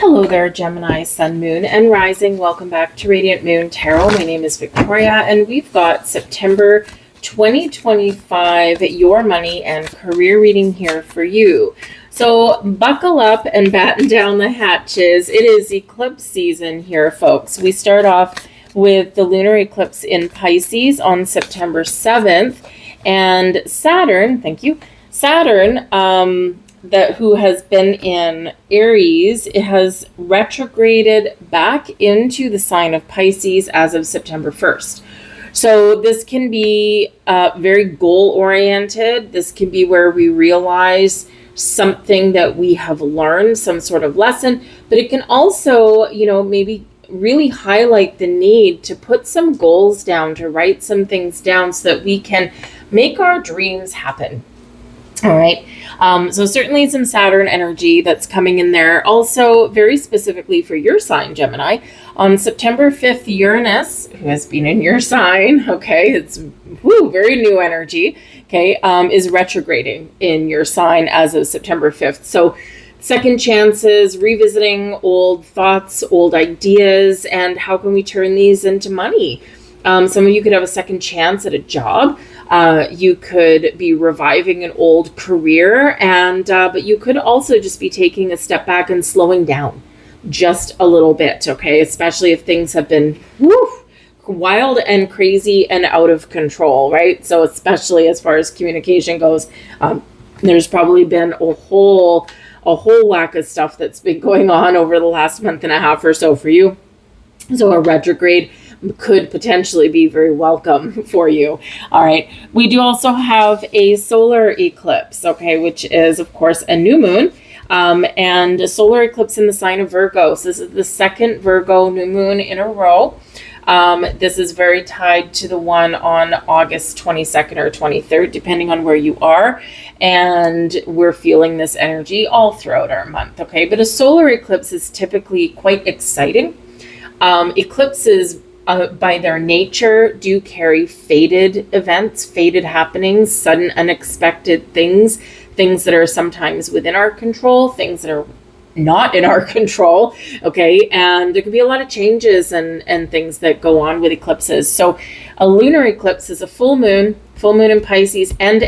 Hello there, Gemini, Sun, Moon, and Rising. Welcome back to Radiant Moon Tarot. My name is Victoria, and we've got September 2025, your money and career reading here for you. So buckle up and batten down the hatches. It is eclipse season here, folks. We start off with the lunar eclipse in Pisces on September 7th, and Saturn, thank you, Saturn, who has been in Aries, it has retrograded back into the sign of Pisces as of September 1st. So this can be very goal-oriented. This can be where we realize something that we have learned, some sort of lesson, but it can also, maybe really highlight the need to put some goals down, to write some things down so that we can make our dreams happen. All right. So certainly some Saturn energy that's coming in there. Also, very specifically for your sign, Gemini, on September 5th, Uranus, who has been in your sign, okay, it's very new energy, okay, is retrograding in your sign as of September 5th. So second chances, revisiting old thoughts, old ideas, and how can we turn these into money? Some of you could have a second chance at a job. You could be reviving an old career, but you could also just be taking a step back and slowing down just a little bit, okay? Especially if things have been wild and crazy and out of control, right? So especially as far as communication goes, there's probably been a whole whack of stuff that's been going on over the last month and a half or so for you. So a retrograde could potentially be very welcome for you. All right. We do also have a solar eclipse, okay, which is, of course, a new moon, and a solar eclipse in the sign of Virgo. So this is the second Virgo new moon in a row. This is very tied to the one on August 22nd or 23rd, depending on where you are. And we're feeling this energy all throughout our month, okay? But a solar eclipse is typically quite exciting. Eclipses, by their nature, do carry fated events, fated happenings, sudden unexpected things that are sometimes within our control, things that are not in our control, okay? And there can be a lot of changes and things that go on with eclipses. So a lunar eclipse is a full moon in Pisces, end,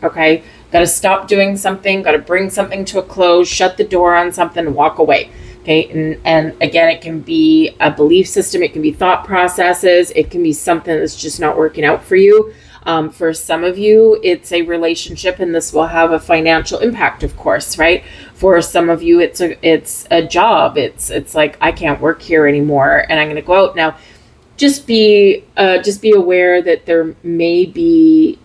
okay? Got to stop doing something, got to bring something to a close, shut the door on something, walk away. Okay, and again, it can be a belief system, it can be thought processes, it can be something that's just not working out for you. For some of you, it's a relationship, and this will have a financial impact, of course, right? For some of you, it's a job. It's like, I can't work here anymore, and I'm going to go out now. Just be aware that there may be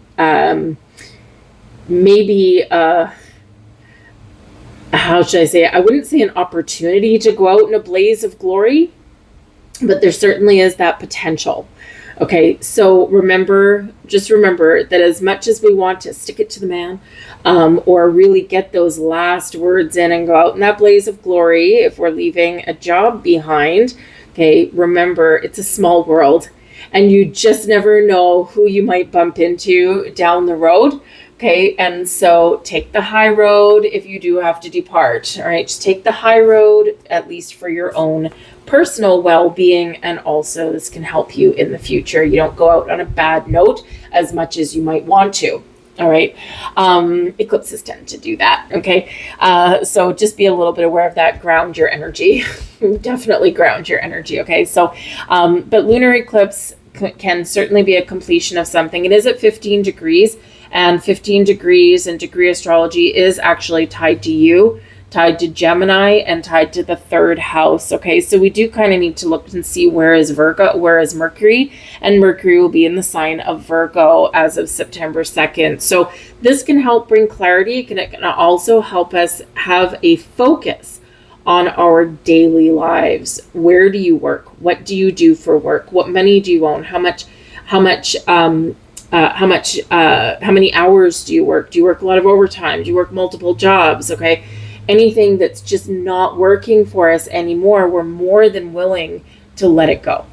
how should I say it? I wouldn't say an opportunity to go out in a blaze of glory, but there certainly is that potential. Okay, so just remember that as much as we want to stick it to the man, or really get those last words in and go out in that blaze of glory, if we're leaving a job behind, okay, remember it's a small world, and you just never know who you might bump into down the road. Okay, and so take the high road if you do have to depart. All right, just take the high road, at least for your own personal well-being, and also this can help you in the future. You don't go out on a bad note as much as you might want to. All right, eclipses tend to do that. Okay, so just be a little bit aware of that. Ground your energy. Definitely ground your energy. Okay, so but lunar eclipse can certainly be a completion of something. It is at 15 degrees. And 15 degrees and degree astrology is actually tied to you, tied to Gemini, and tied to the third house. Okay, so we do kind of need to look and see where is Mercury, and Mercury will be in the sign of Virgo as of September 2nd. So this can help bring clarity. It can also help us have a focus on our daily lives. Where do you work? What do you do for work? What money do you own? How many hours do you work? Do you work a lot of overtime? Do you work multiple jobs? Okay. Anything that's just not working for us anymore, we're more than willing to let it go.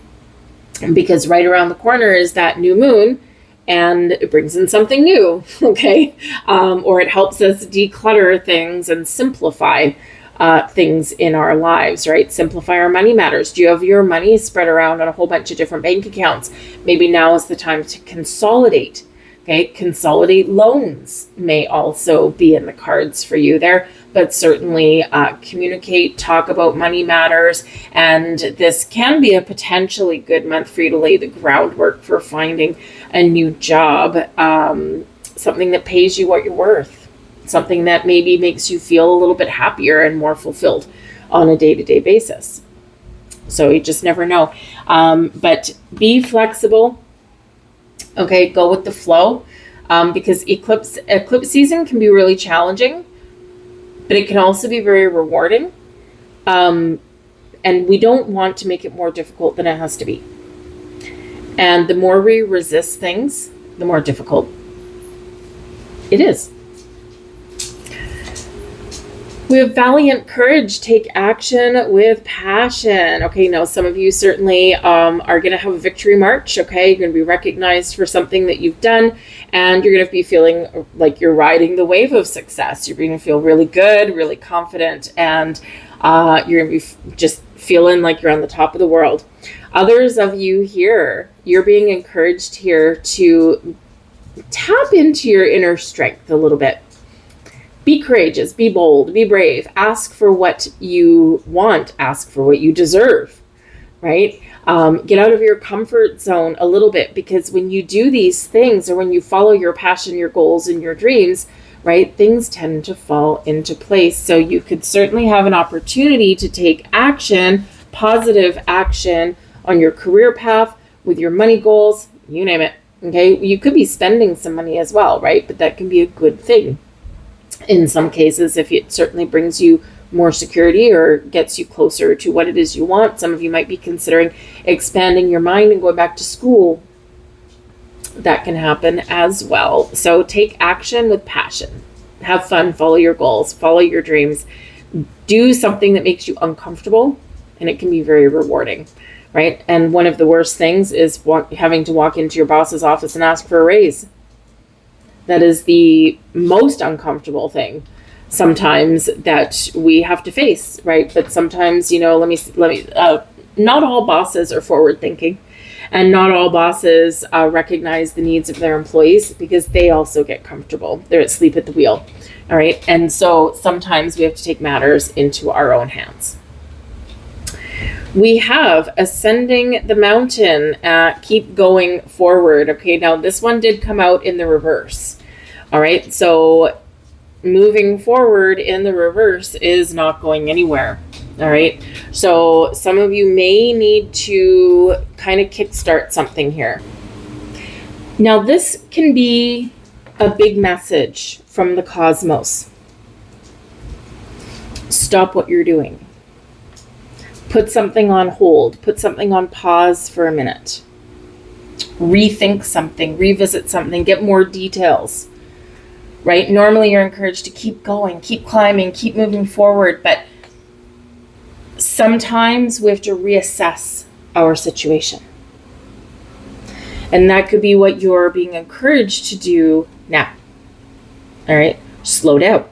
Because right around the corner is that new moon, and it brings in something new. Okay. Or it helps us declutter things and simplify things in our lives, right? Simplify our money matters. Do you have your money spread around on a whole bunch of different bank accounts? Maybe now is the time to consolidate. Okay, consolidate loans may also be in the cards for you there, but certainly communicate, talk about money matters, and this can be a potentially good month for you to lay the groundwork for finding a new job, something that pays you what you're worth, something that maybe makes you feel a little bit happier and more fulfilled on a day-to-day basis. So you just never know. But be flexible. Okay, go with the flow, because eclipse season can be really challenging, but it can also be very rewarding. And we don't want to make it more difficult than it has to be. And the more we resist things, the more difficult it is. We have valiant courage, take action with passion. Okay, now some of you certainly are going to have a victory march. Okay, you're going to be recognized for something that you've done, and you're going to be feeling like you're riding the wave of success. You're going to feel really good, really confident, and you're going to be just feeling like you're on the top of the world. Others of you here, you're being encouraged here to tap into your inner strength a little bit. Be courageous, be bold, be brave, ask for what you want, ask for what you deserve, right? Get out of your comfort zone a little bit, because when you do these things, or when you follow your passion, your goals, and your dreams, right, things tend to fall into place. So you could certainly have an opportunity to take action, positive action on your career path, with your money goals, you name it, okay? You could be spending some money as well, right? But that can be a good thing. In some cases, if it certainly brings you more security or gets you closer to what it is you want. Some of you might be considering expanding your mind and going back to school. That can happen as well. So take action with passion. Have fun, follow your goals, follow your dreams. Do something that makes you uncomfortable, and it can be very rewarding, right? And one of the worst things is having to walk into your boss's office and ask for a raise. That is the most uncomfortable thing sometimes that we have to face, right? But sometimes, not all bosses are forward thinking, and not all bosses recognize the needs of their employees, because they also get comfortable. They're asleep at the wheel, all right? And so sometimes we have to take matters into our own hands. We have ascending the mountain, keep going forward. Okay, now this one did come out in the reverse. All right, so moving forward in the reverse is not going anywhere. All right, so some of you may need to kind of kickstart something here. Now this can be a big message from the cosmos. Stop what you're doing. Put something on hold. Put something on pause for a minute. Rethink something. Revisit something. Get more details. Right? Normally you're encouraged to keep going, keep climbing, keep moving forward. But sometimes we have to reassess our situation. And that could be what you're being encouraged to do now. All right? Slow down.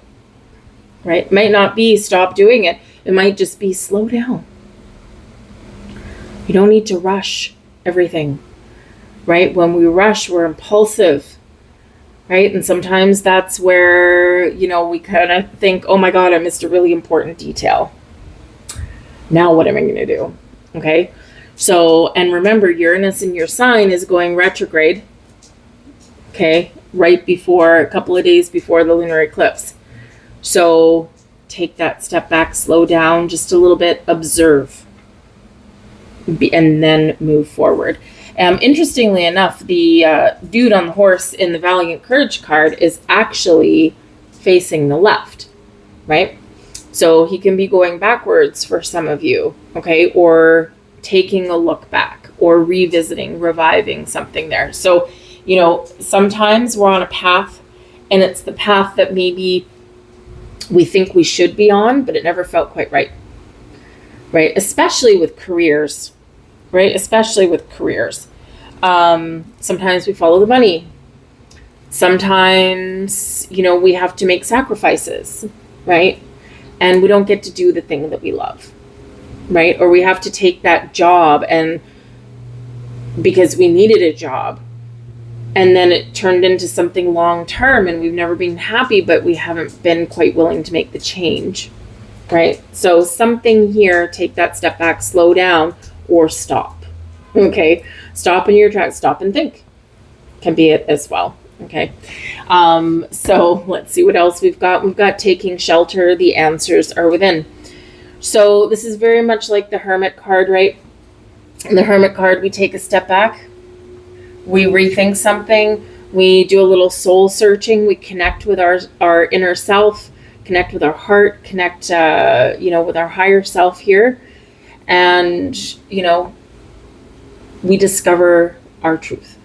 Right? It might not be stop doing it. It might just be slow down. You don't need to rush everything, right? When we rush, we're impulsive, right? And sometimes that's where, we kind of think, oh my God, I missed a really important detail. Now what am I going to do? Okay. So, and remember, Uranus in your sign is going retrograde, okay, right before, a couple of days before the lunar eclipse. So take that step back, slow down just a little bit, observe, and then move forward. Interestingly enough, the dude on the horse in the Valiant Courage card is actually facing the left, right? So he can be going backwards for some of you, okay? Or taking a look back, or revisiting, reviving something there. So, sometimes we're on a path, and it's the path that maybe we think we should be on, but it never felt quite right, right? Especially with careers. Right? Especially with careers. Sometimes we follow the money. Sometimes, we have to make sacrifices, right? and we don't get to do the thing that we love, right? Or we have to take that job and because we needed a job, and then it turned into something long-term and we've never been happy, but we haven't been quite willing to make the change, right? So something here, take that step back, slow down, or stop. Okay, stop in your tracks, stop and think can be it as well. Okay, so let's see what else we've got. We've got taking shelter, the answers are within. So this is very much like the Hermit card, right? In the Hermit card, we take a step back, we rethink something, we do a little soul searching, we connect with our inner self, connect with our heart, connect, with our higher self here. And, we discover our truth.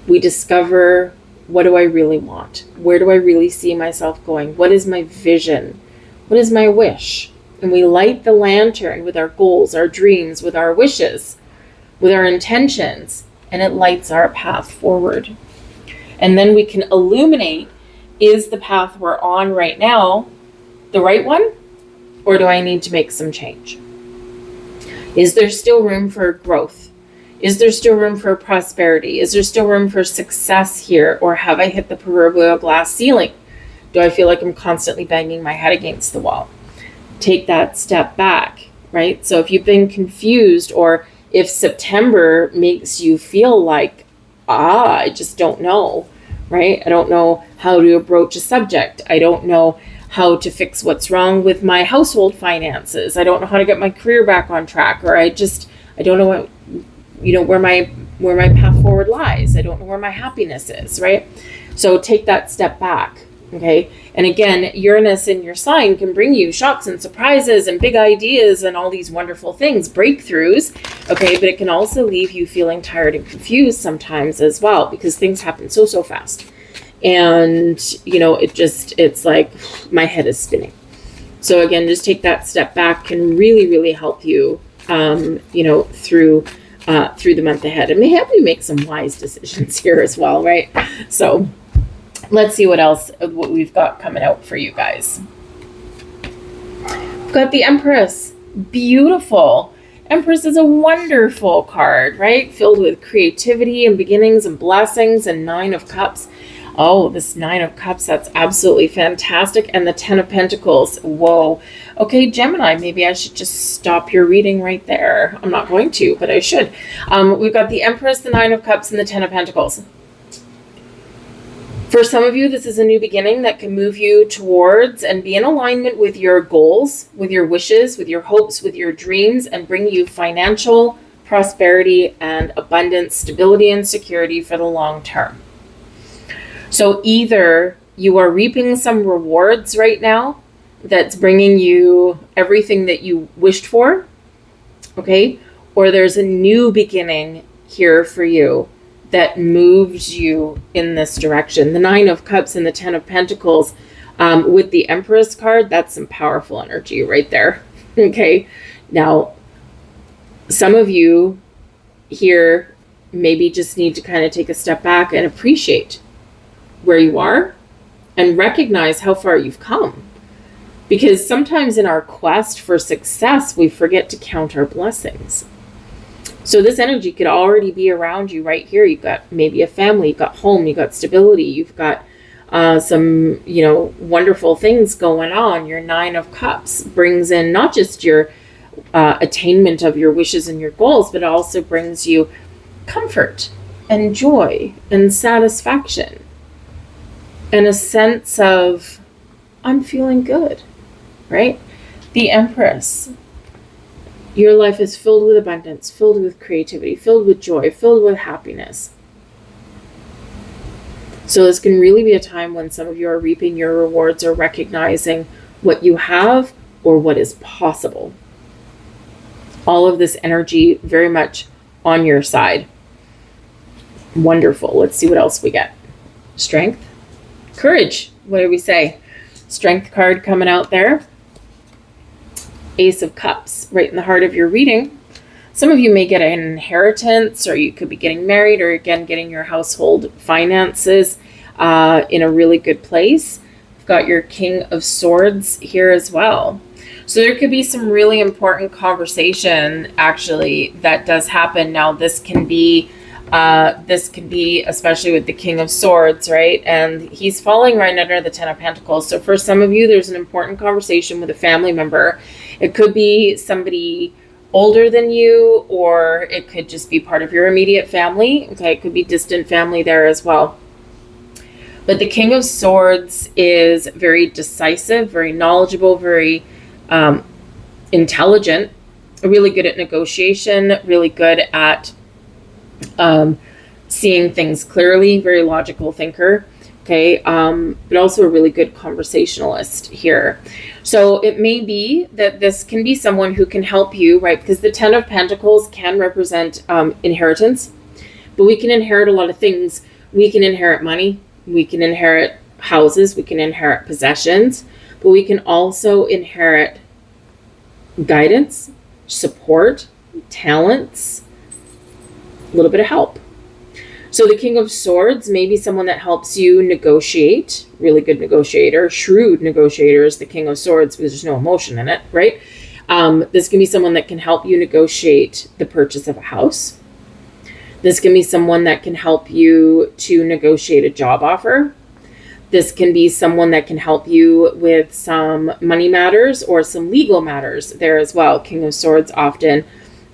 We discover, what do I really want? Where do I really see myself going? What is my vision? What is my wish? And we light the lantern with our goals, our dreams, with our wishes, with our intentions, and it lights our path forward. And then we can illuminate, is the path we're on right now the right one? Or do I need to make some change? Is there still room for growth? Is there still room for prosperity? Is there still room for success here? Or have I hit the proverbial glass ceiling? Do I feel like I'm constantly banging my head against the wall? Take that step back, right? So if you've been confused, or if September makes you feel like, I just don't know, right? I don't know how to approach a subject. I don't know how to fix what's wrong with my household finances. I don't know how to get my career back on track, or I don't know what, where my path forward lies. I don't know where my happiness is, right? So take that step back. Okay. And again, Uranus in your sign can bring you shocks and surprises and big ideas and all these wonderful things, breakthroughs. Okay. But it can also leave you feeling tired and confused sometimes as well, because things happen so fast. And, it's like my head is spinning. So again, just take that step back can really, really help you, through the month ahead, and may help you make some wise decisions here as well. Right. So let's see what we've got coming out for you guys. We've got the Empress. Beautiful. Empress is a wonderful card, right? Filled with creativity and beginnings and blessings, and 9 of Cups. Oh, this 9 of Cups, that's absolutely fantastic. And the 10 of Pentacles. Whoa. Okay, Gemini, maybe I should just stop your reading right there. I'm not going to, but I should. We've got the Empress, the 9 of Cups, and the 10 of Pentacles. For some of you, this is a new beginning that can move you towards and be in alignment with your goals, with your wishes, with your hopes, with your dreams, and bring you financial prosperity and abundance, stability, and security for the long term. So either you are reaping some rewards right now that's bringing you everything that you wished for, okay? Or there's a new beginning here for you that moves you in this direction. The 9 of Cups and the 10 of Pentacles with the Empress card, that's some powerful energy right there, okay? Now, some of you here maybe just need to kind of take a step back and appreciate where you are and recognize how far you've come. Because sometimes in our quest for success, we forget to count our blessings. So this energy could already be around you right here. You've got maybe a family, you've got home, you've got stability, you've got some, wonderful things going on. Your 9 of Cups brings in not just your attainment of your wishes and your goals, but it also brings you comfort and joy and satisfaction and a sense of, I'm feeling good, right? The Empress. Your life is filled with abundance, filled with creativity, filled with joy, filled with happiness. So this can really be a time when some of you are reaping your rewards or recognizing what you have or what is possible. All of this energy very much on your side. Wonderful. Let's see what else we get. Strength. Courage. What do we say? Strength card coming out there. Ace of Cups right in the heart of your reading. Some of you may get an inheritance, or you could be getting married, or again getting your household finances in a really good place. We've got your King of Swords here as well. So there could be some really important conversation actually that does happen. Now this can be especially with the King of Swords, right? And he's falling right under the Ten of Pentacles. So for some of you, there's an important conversation with a family member. It could be somebody older than you, or it could just be part of your immediate family. Okay, it could be distant family there as well. But the King of Swords is very decisive, very knowledgeable, very intelligent, really good at negotiation, really good at seeing things clearly, very logical thinker. Okay, but also a really good conversationalist here. So it may be that this can be someone who can help you, right? Because the Ten of Pentacles can represent inheritance, but we can inherit a lot of things. We can inherit money, we can inherit houses, we can inherit possessions, but we can also inherit guidance, support, talents, a little bit of help. So the King of Swords may be someone that helps you negotiate, really good negotiator, shrewd negotiator is the King of Swords because there's no emotion in it, right? This can be someone that can help you negotiate the purchase of a house. This can be someone that can help you to negotiate a job offer. This can be someone that can help you with some money matters or some legal matters there as well. King of Swords often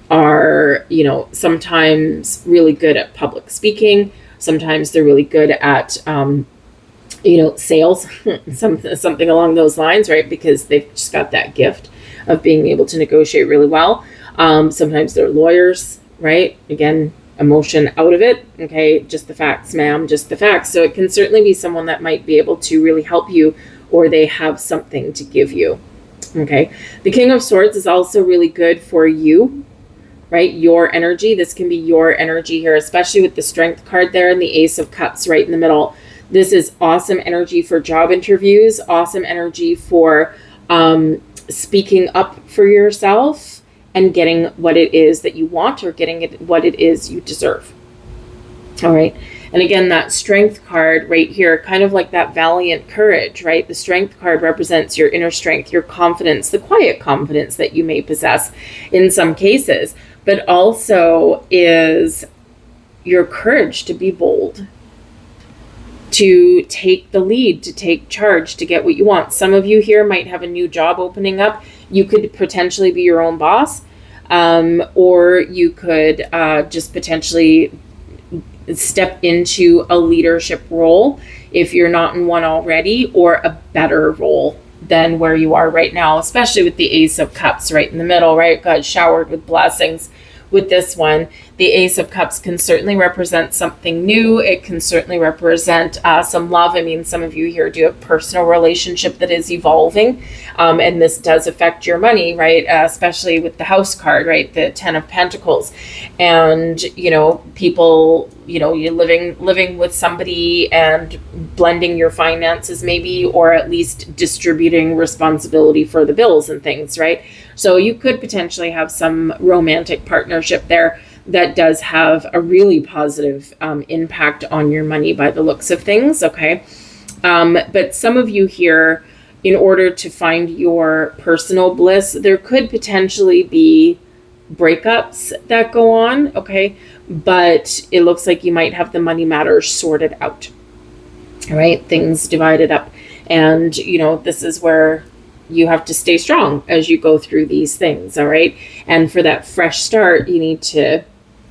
are, you know, sometimes really good at public speaking. Sometimes they're really good at, you know, sales, something along those lines, right? Because they've just got that gift of being able to negotiate really well. Sometimes they're lawyers, right? Again, emotion out of it. Okay, just the facts, ma'am, just the facts. So it can certainly be someone that might be able to really help you, or they have something to give you. Okay, the King of Swords is also really good for you, right? Your energy. This can be your energy here, especially with the Strength card there and the Ace of Cups right in the middle. This is awesome energy for job interviews, awesome energy for speaking up for yourself and getting what it is that you want, or getting it what it is you deserve. All right. And again, that Strength card right here, kind of like that valiant courage, right? The Strength card represents your inner strength, your confidence, the quiet confidence that you may possess in some cases, but also is your courage to be bold, to take the lead, to take charge, to get what you want. Some of you here might have a new job opening up. You could potentially be your own boss, or you could just potentially step into a leadership role if you're not in one already, or a better role than where you are right now, especially with the Ace of Cups right in the middle, right? God showered with blessings with this one. The Ace of Cups can certainly represent something new. It can certainly represent some love. I mean, some of you here do have a personal relationship that is evolving, and this does affect your money, right? Especially with the House card, right? The Ten of Pentacles. And, you know, people, you know, you're living with somebody and blending your finances maybe, or at least distributing responsibility for the bills and things, right? So you could potentially have some romantic partnership there that does have a really positive impact on your money by the looks of things, okay? But some of you here, in order to find your personal bliss, there could potentially be breakups that go on, okay? But it looks like you might have the money matters sorted out, all right? Things divided up. And, you know, this is where you have to stay strong as you go through these things, all right? And for that fresh start, you need to,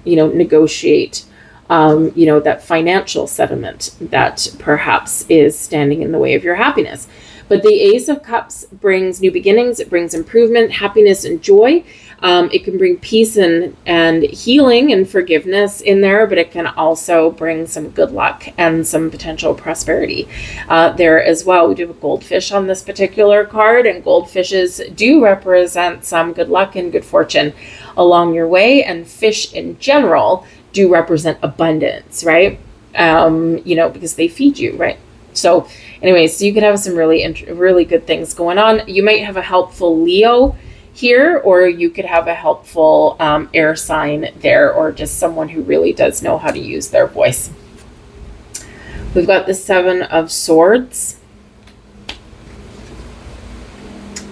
you know, negotiate, you know, that financial settlement that perhaps is standing in the way of your happiness. But the Ace of Cups brings new beginnings. It brings improvement, happiness, and joy. It can bring peace and healing and forgiveness in there, but it can also bring some good luck and some potential prosperity there as well. We do have a goldfish on this particular card, and goldfishes do represent some good luck and good fortune along your way, and fish in general do represent abundance, right? You know, because they feed you, right? So anyways, so you could have some really good things going on. You might have a helpful Leo here, or you could have a helpful air sign there, or just someone who really does know how to use their voice. We've got the Seven of Swords.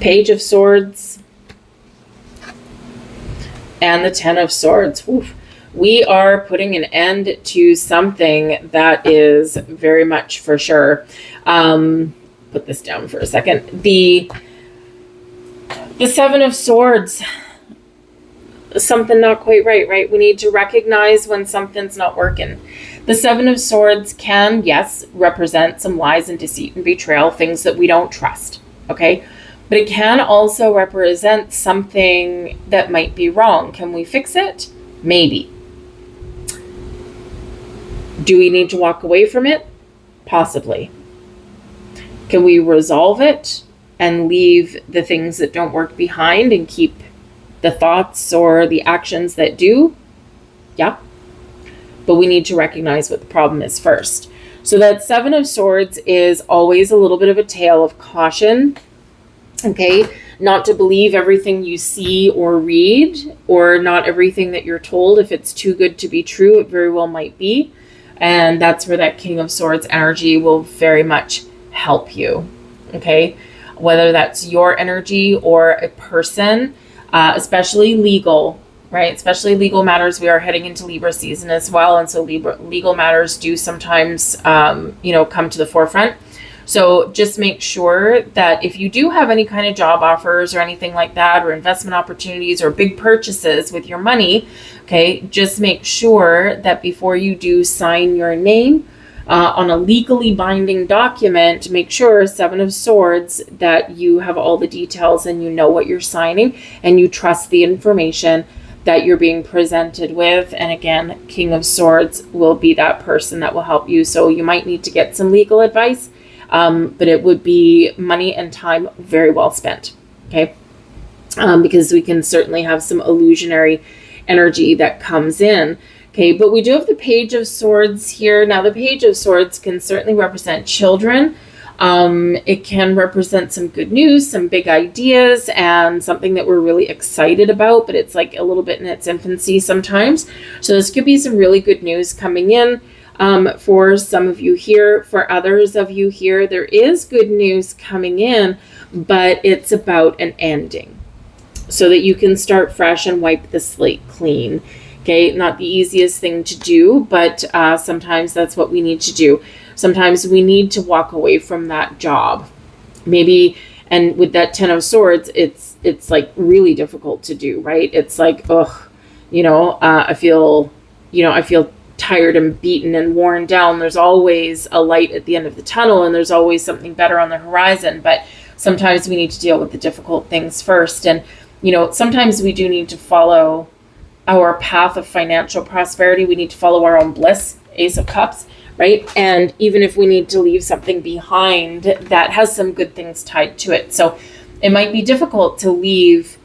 Page of Swords, and the Ten of Swords. Oof. We are putting an end to something that is very much for sure. Put this down for a second. The Seven of Swords. Something not quite right? We need to recognize when something's not working. The Seven of Swords can, yes, represent some lies and deceit and betrayal, things that we don't trust, okay? But it can also represent something that might be wrong. Can we fix it? Maybe. Do we need to walk away from it? Possibly. Can we resolve it and leave the things that don't work behind and keep the thoughts or the actions that do? Yeah. But we need to recognize what the problem is first. So that Seven of Swords is always a little bit of a tale of caution. Okay, not to believe everything you see or read, or not everything that you're told. If it's too good to be true, it very well might be. And that's where that King of Swords energy will very much help you. Okay, whether that's your energy or a person, especially legal, right? Especially legal matters. We are heading into Libra season as well. And so legal matters do sometimes, come to the forefront. So just make sure that if you do have any kind of job offers or anything like that, or investment opportunities or big purchases with your money, okay, just make sure that before you do sign your name on a legally binding document, make sure, Seven of Swords, that you have all the details and you know what you're signing and you trust the information that you're being presented with. And again, King of Swords will be that person that will help you. So you might need to get some legal advice. But it would be money and time very well spent, okay? Because we can certainly have some illusionary energy that comes in, okay? But we do have the Page of Swords here. Now, the Page of Swords can certainly represent children. It can represent some good news, some big ideas, and something that we're really excited about, but it's like a little bit in its infancy sometimes. So this could be some really good news coming in. For some of you here, for others of you here, there is good news coming in, but it's about an ending so that you can start fresh and wipe the slate clean. Okay, not the easiest thing to do, but sometimes that's what we need to do. Sometimes we need to walk away from that job. Maybe, and with that Ten of Swords, it's like really difficult to do, right? It's like, I feel tired and beaten and worn down. There's always a light at the end of the tunnel, and there's always something better on the horizon. But sometimes we need to deal with the difficult things first. And, sometimes we do need to follow our path of financial prosperity. We need to follow our own bliss, Ace of Cups, right? And even if we need to leave something behind that has some good things tied to it. So it might be difficult to leave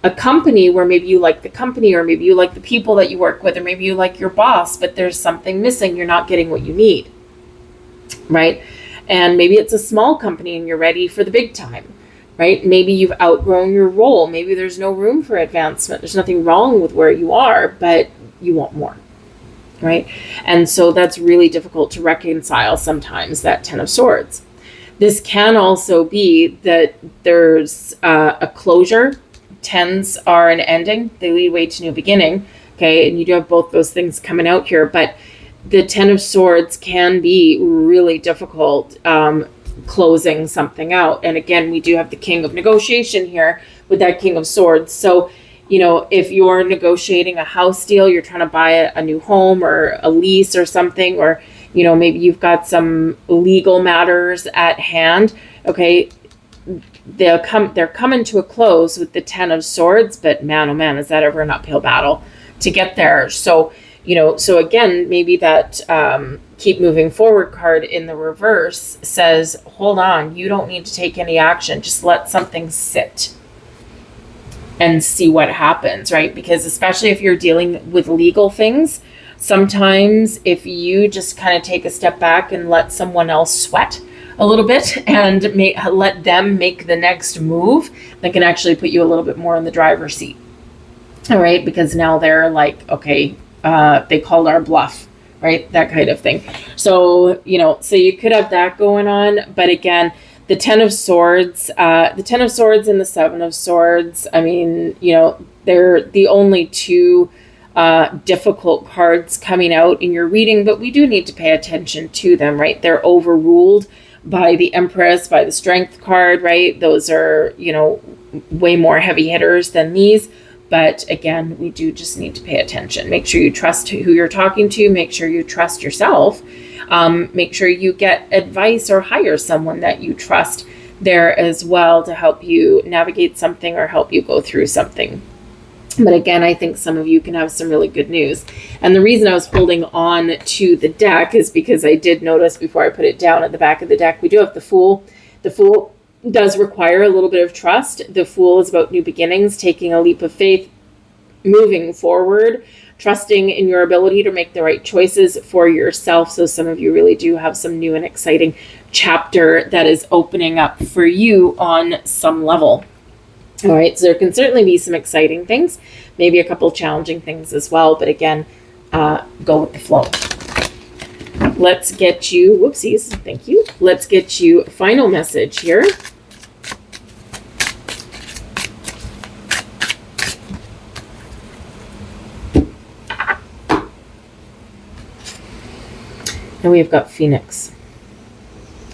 a company where maybe you like the company, or maybe you like the people that you work with, or maybe you like your boss, but there's something missing. You're not getting what you need, right? And maybe it's a small company and you're ready for the big time, right? Maybe you've outgrown your role. Maybe there's no room for advancement. There's nothing wrong with where you are, but you want more, right? And so that's really difficult to reconcile sometimes, that Ten of Swords. This can also be that there's a closure. Tens are an ending. They lead way to new beginning. Okay. And you do have both those things coming out here, but the Ten of Swords can be really difficult, closing something out. And again, we do have the King of Negotiation here with that King of Swords. So, if you're negotiating a house deal, you're trying to buy a new home or a lease or something, or, maybe you've got some legal matters at hand. Okay. They're coming to a close with the Ten of Swords, but man, oh man, is that ever an uphill battle to get there? So, so again, maybe that keep moving forward card in the reverse says, hold on, you don't need to take any action. Just let something sit and see what happens, right? Because especially if you're dealing with legal things, sometimes if you just kind of take a step back and let someone else sweat a little bit and let them make the next move, that can actually put you a little bit more in the driver's seat. All right, because now they're like, okay, they called our bluff, right? That kind of thing. So, so you could have that going on. But again, the Ten of Swords, and the Seven of Swords. I mean, you know, they're the only two difficult cards coming out in your reading, but we do need to pay attention to them, right? They're overruled by the Empress, by the Strength card, right? Those are, you know, way more heavy hitters than these. But again, we do just need to pay attention. Make sure you trust who you're talking to. Make sure you trust yourself. Make sure you get advice or hire someone that you trust there as well to help you navigate something or help you go through something. But again, I think some of you can have some really good news. And the reason I was holding on to the deck is because I did notice before I put it down at the back of the deck, we do have the Fool. The Fool does require a little bit of trust. The Fool is about new beginnings, taking a leap of faith, moving forward, trusting in your ability to make the right choices for yourself. So some of you really do have some new and exciting chapter that is opening up for you on some level. All right, so there can certainly be some exciting things, maybe a couple challenging things as well. But again, go with the flow. Let's get you, whoopsies, thank you. Let's get you a final message here. And we've got Phoenix.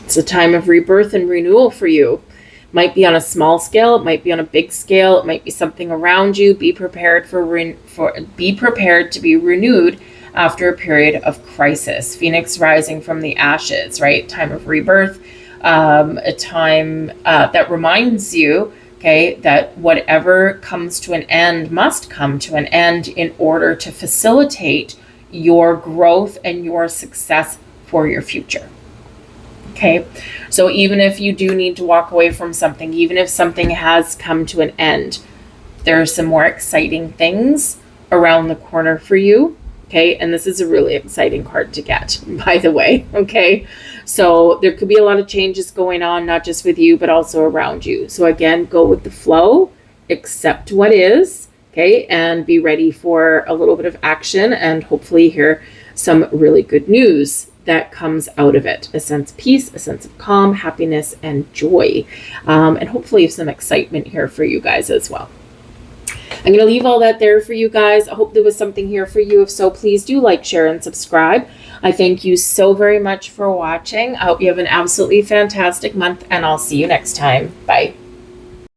It's a time of rebirth and renewal for you. Might be on a small scale, it might be on a big scale, it might be something around you. Be prepared be prepared to be renewed after a period of crisis. Phoenix rising from the ashes, right? Time of rebirth, a time that reminds you, okay, that whatever comes to an end must come to an end in order to facilitate your growth and your success for your future. Okay, so even if you do need to walk away from something, even if something has come to an end, there are some more exciting things around the corner for you. Okay, and this is a really exciting card to get, by the way. Okay, so there could be a lot of changes going on, not just with you, but also around you. So again, go with the flow, accept what is, okay, and be ready for a little bit of action and hopefully hear some really good news that comes out of it. A sense of peace, a sense of calm, happiness, and joy. And hopefully some excitement here for you guys as well. I'm going to leave all that there for you guys. I hope there was something here for you. If so, please do like, share, and subscribe. I thank you so very much for watching. I hope you have an absolutely fantastic month, and I'll see you next time. Bye.